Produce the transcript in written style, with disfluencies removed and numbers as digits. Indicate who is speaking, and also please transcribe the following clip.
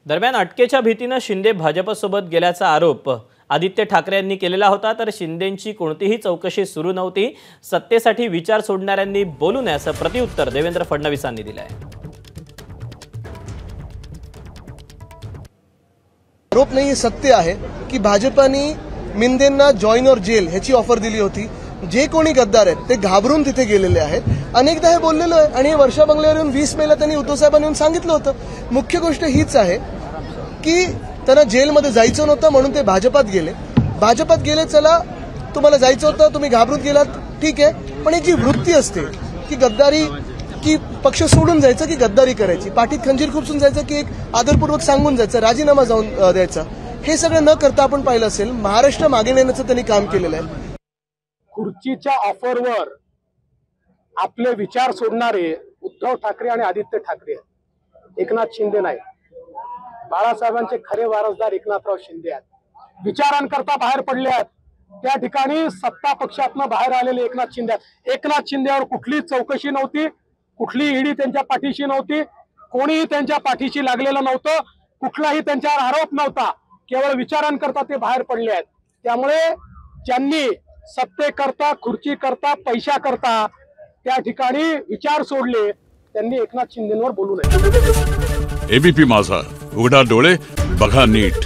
Speaker 1: दरम्यान अटकेच्या भीतीने शिंदे भाजपसोबत गेल्याचा आरोप आदित्य ठाकरे यांनी केलेला होता, तर शिंदेंची कोणतीही चौकशी सुरू नव्हती, सत्तेसाठी विचार सोडणाऱ्यांनी बोलू नये असं प्रत्युत्तर देवेंद्र फडणवीसांनी दिलं आहे।
Speaker 2: आरोप नाही, सत्य आहे की भाजपाने मिंदेंना जॉइन और जेल ह्याची ऑफर दिली होती। जे कोणी गद्दार आहेत ते घाबरून तिथे गेलेले आहेत। अनेकदा हे बोललेलो आहे आणि वर्षा बंगल्यावर येऊन 20 मेला त्यांनी उद्धव साहेबांनी येऊन सांगितलं होतं। मुख्य गोष्ट हीच आहे की त्यांना जेलमध्ये जायचं नव्हतं म्हणून ते भाजपात गेले। चला, तुम्हाला जायचं होतं, तुम्ही घाबरून गेलात, ठीक आहे, पण एक जी वृत्ती असते की गद्दारी, की पक्ष सोडून जायचं की गद्दारी करायची, पाठीत खंजीर खुपसून जायचं की एक आदरपूर्वक सांगून जायचं, राजीनामा जाऊन द्यायचा, हे सगळं न करता आपण पाहिलं असेल महाराष्ट्र मागे नेण्याचं त्यांनी काम केलेलं आहे।
Speaker 3: खुर्चीच्या ऑफरवर आपले विचार सोडणारे उद्धव ठाकरे आणि आदित्य ठाकरे, एकनाथ शिंदे नाही। बाळासाहेबांचे खरे वारसदार एकनाथराव शिंदे आहेत। विचारांकरता बाहेर पडले आहेत, त्या ठिकाणी सत्ता पक्षातनं बाहेर आलेले एकनाथ शिंदे आहेत। एकनाथ शिंदेवर कुठलीच चौकशी नव्हती, कुठली ईडी त्यांच्या पाठीशी नव्हती, कोणीही त्यांच्या पाठीशी लागलेलं नव्हतं, कुठलाही त्यांच्यावर आरोप नव्हता, केवळ विचारांकरता ते बाहेर पडले आहेत। त्यामुळे ज्यांनी सत्तेकरता, खुर्चीकरता, पैशाकरता त्या ठिकाणी विचार सोडले, त्यांनी एकनाथ शिंदेंवर बोलू नये।
Speaker 4: एबीपी माझा, उघडा डोळे बघा नीट।